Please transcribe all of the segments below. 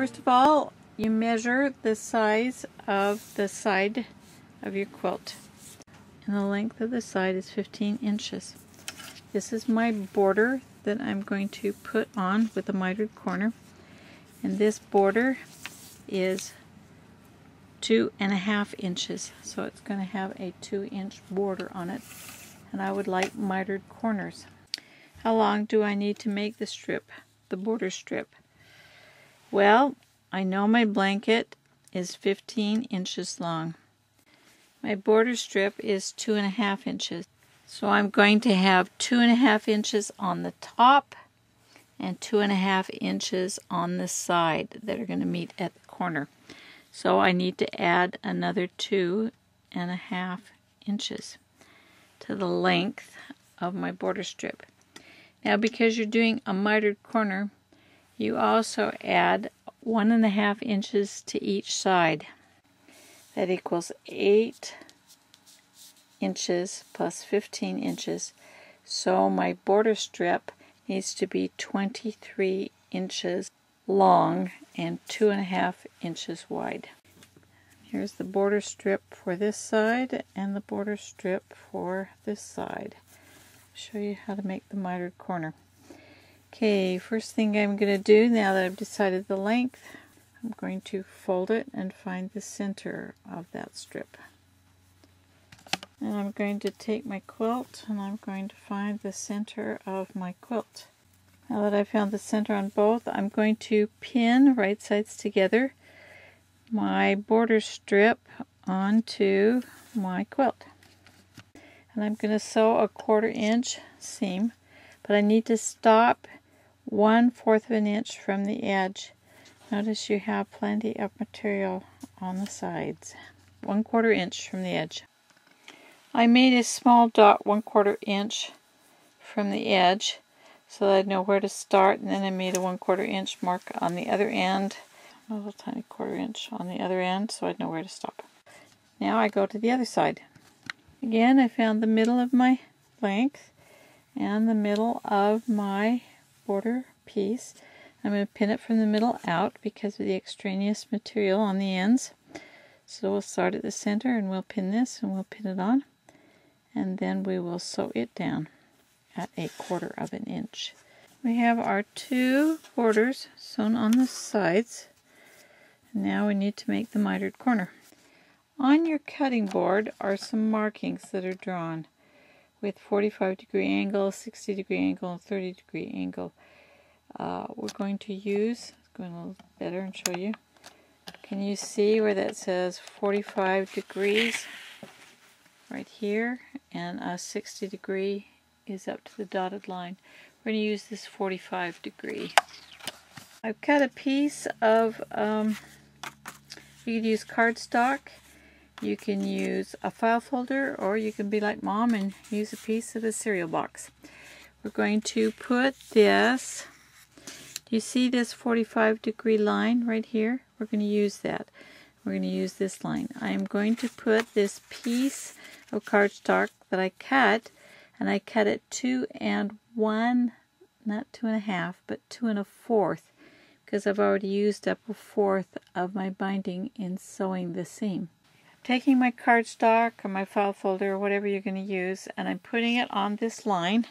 First of all, you measure the size of the side of your quilt. And the length of the side is 15 inches. This is my border that I'm going to put on with a mitered corner. And this border is 2.5 inches. So it's going to have a 2-inch border on it. And I would like mitered corners. How long do I need to make the strip, the border strip? Well, I know my blanket is 15 inches long. My border strip is 2.5 inches. So I'm going to have 2.5 inches on the top and 2.5 inches on the side that are going to meet at the corner. So I need to add another 2.5 inches to the length of my border strip. Now, because you're doing a mitered corner, you also add 1.5 inches to each side. That equals 8 inches plus 15 inches. So my border strip needs to be 23 inches long and 2.5 inches wide. Here's the border strip for this side and the border strip for this side. I'll show you how to make the mitered corner. Okay, first thing I'm going to do now that I've decided the length, I'm going to fold it and find the center of that strip. And I'm going to take my quilt and I'm going to find the center of my quilt. Now that I've found the center on both, I'm going to pin right sides together my border strip onto my quilt. And I'm going to sew a 1/4 inch seam, but I need to stop 1/4 of an inch from the edge. Notice you have plenty of material on the sides. 1/4 inch from the edge. I made a small dot 1/4 inch from the edge so that I'd know where to start, and then I made a 1/4 inch mark on the other end, a little tiny 1/4 inch on the other end so I'd know where to stop. Now I go to the other side. Again, I found the middle of my length and the middle of my border piece. I'm going to pin it from the middle out because of the extraneous material on the ends. So we'll start at the center and we'll pin this and we'll pin it on. And then we will sew it down at 1/4 inch. We have our 2 borders sewn on the sides. Now we need to make the mitered corner. On your cutting board are some markings that are drawn with 45-degree angle, 60-degree angle, and 30-degree angle. We're going to use, go a little better and show you. Can you see where that says 45 degrees? Right here, and a 60 degree is up to the dotted line. We're going to use this 45 degree. I've cut a piece of, you could use cardstock, you can use a file folder, or you can be like Mom and use a piece of a cereal box. We're going to put this, do you see this 45 degree line right here? We're going to use that. We're going to use this line. I'm going to put this piece of cardstock that I cut, and I cut it 2 1/4, not 2.5, but 2 1/4, because I've already used up 1/4 of my binding in sewing the seam. I'm taking my cardstock or my file folder or whatever you're going to use, and I'm putting it on this line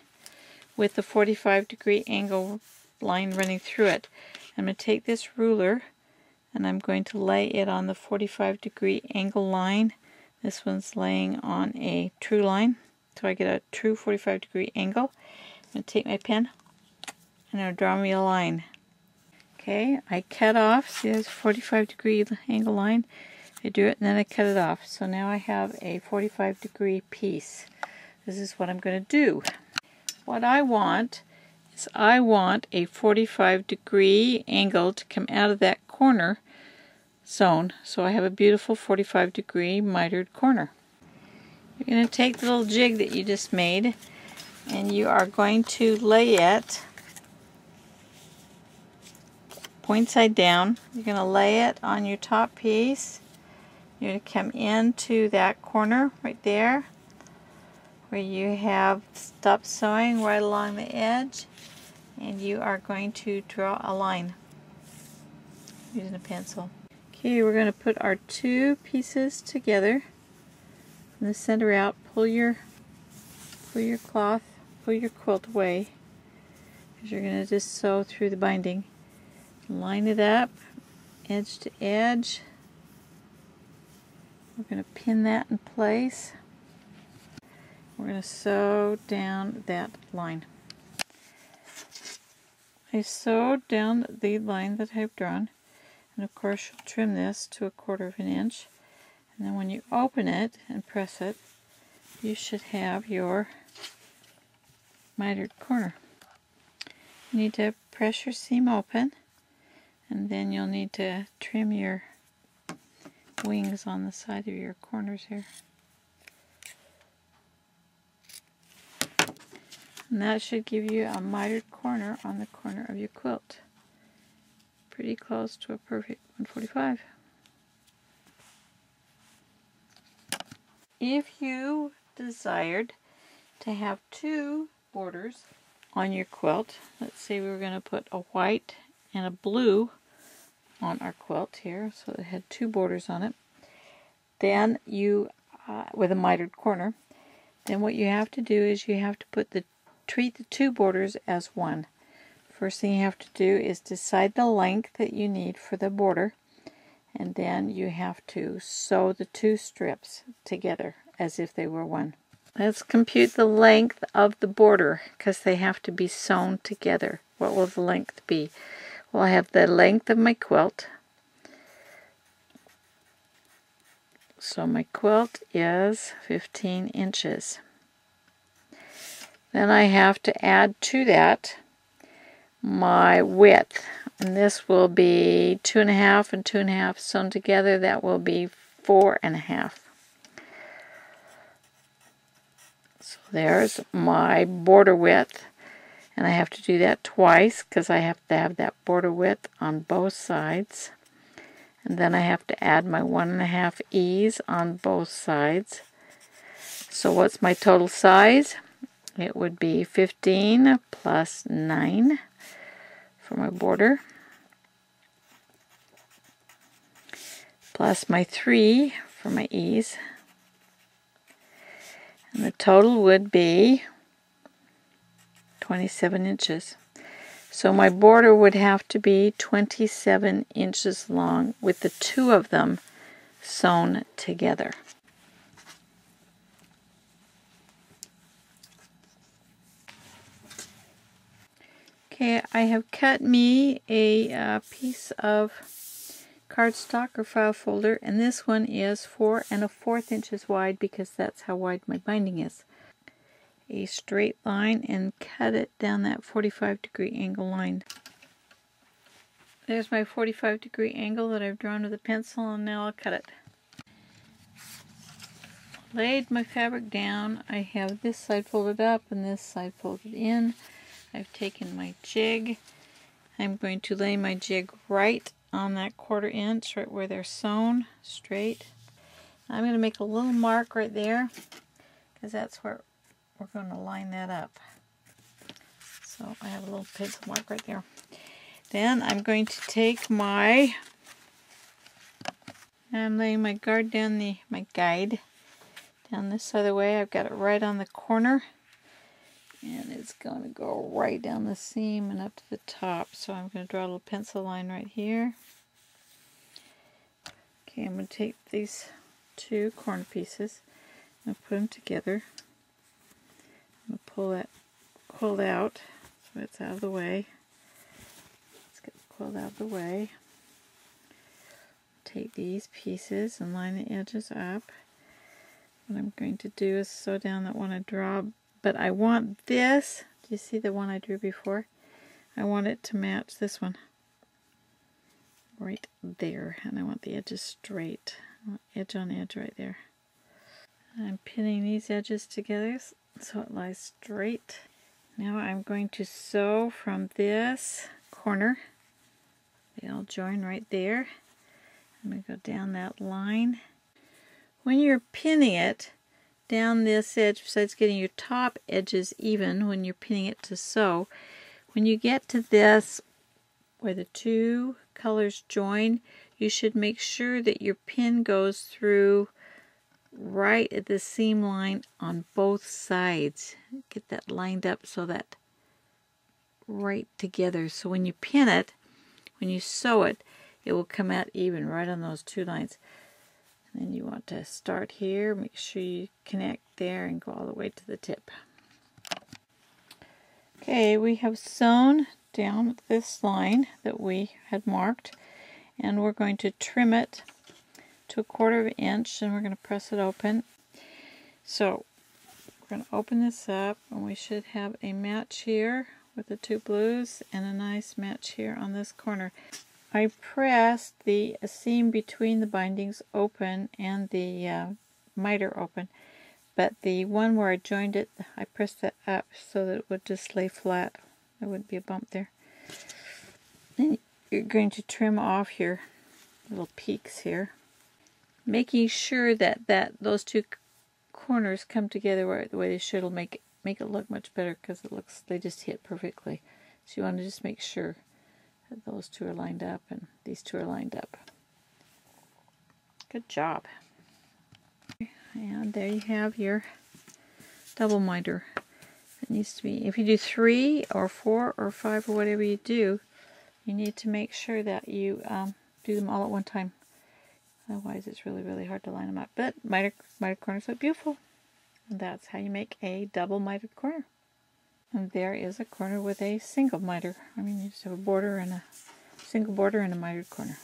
with the 45 degree angle line running through it. I'm going to take this ruler and I'm going to lay it on the 45 degree angle line. This one's laying on a true line, so I get a true 45 degree angle. I'm going to take my pen and I'll draw me a line. Okay, I cut off, see there's a 45 degree angle line. I do it and then I cut it off. So now I have a 45 degree piece. This is what I'm going to do. What I want is I want a 45 degree angle to come out of that corner sewn, so I have a beautiful 45 degree mitered corner. You're going to take the little jig that you just made and you are going to lay it point side down. You're going to lay it on your top piece. You're going to come into that corner right there where you have stopped sewing right along the edge, and you are going to draw a line. using a pencil. Okay, we're going to put our two pieces together from the center out. Pull your cloth, pull your quilt away, because you're going to just sew through the binding. Line it up, edge to edge. We're going to pin that in place. We're going to sew down that line. I sewed down the line that I've drawn, and of course you'll trim this to 1/4 inch, and then when you open it and press it, you should have your mitered corner. You need to press your seam open, and then you'll need to trim your wings on the side of your corners here. And that should give you a mitered corner on the corner of your quilt. Pretty close to a perfect 145. If you desired to have two borders on your quilt, let's say we were going to put a white and a blue on our quilt here, so it had two borders on it, then you, with a mitered corner, then what you have to do is you have to treat the two borders as one. First thing you have to do is decide the length that you need for the border, and then you have to sew the two strips together as if they were one. Let's compute the length of the border, because they have to be sewn together. What will the length be? Well, I have the length of my quilt. So my quilt is 15 inches. Then I have to add to that my width, and this will be 2.5 and 2.5 sewn together. That will be 4.5. So there's my border width, and I have to do that twice because I have to have that border width on both sides. And then I have to add my 1.5 ease on both sides. So what's my total size? It would be 15 plus 9 for my border, plus my 3 for my ease. And the total would be 27 inches. So my border would have to be 27 inches long with the two of them sewn together. Okay, I have cut me a piece of cardstock or file folder, and this one is 4 1/4 inches wide because that's how wide my binding is. A straight line and cut it down that 45-degree angle line. There's my 45-degree angle that I've drawn with a pencil, and now I'll cut it. Laid my fabric down. I have this side folded up and this side folded in. I've taken my jig. I'm going to lay my jig right on that 1/4 inch, right where they're sewn, straight. I'm going to make a little mark right there, because that's where we're going to line that up. So I have a little pencil mark right there. Then I'm going to take I'm laying my guide down this other way. I've got it right on the corner, and it's going to go right down the seam and up to the top. So I'm going to draw a little pencil line right here. Okay, I'm going to take these two corner pieces and put them together. I'm going to pull that quilt out so it's out of the way. Let's get the quilt out of the way. Take these pieces and line the edges up. What I'm going to do is sew down that one I draw, but I want this, do you see the one I drew before? I want it to match this one right there, and I want the edges straight, edge on edge right there. I'm pinning these edges together so it lies straight. Now I'm going to sew from this corner. They all join right there. I'm going to go down that line. When you're pinning it down this edge, besides getting your top edges even when you're pinning it to sew, when you get to this where the two colors join, you should make sure that your pin goes through right at the seam line on both sides. Get that lined up so that right together. So when you pin it, when you sew it, it will come out even right on those two lines. And then you want to start here, make sure you connect there and go all the way to the tip. Okay, we have sewn down this line that we had marked, and we're going to trim it to 1/4 of an inch, and we're going to press it open. So we're going to open this up, and we should have a match here with the two blues and a nice match here on this corner. I pressed the seam between the bindings open and the miter open, but the one where I joined it, I pressed it up so that it would just lay flat. There wouldn't be a bump there. Then you're going to trim off your little peaks here, making sure that those two corners come together the way they should. Will make it look much better, because they just hit perfectly. So you want to just make sure that those two are lined up and these two are lined up. Good job. And there you have your double miter. It needs to be, if you do 3 or 4 or 5 or whatever you do, you need to make sure that you do them all at one time. Otherwise it's really, really hard to line them up. But mitered corners look beautiful. And that's how you make a double mitered corner. And there is a corner with a single miter. I mean, you just have a border and a single border and a mitered corner.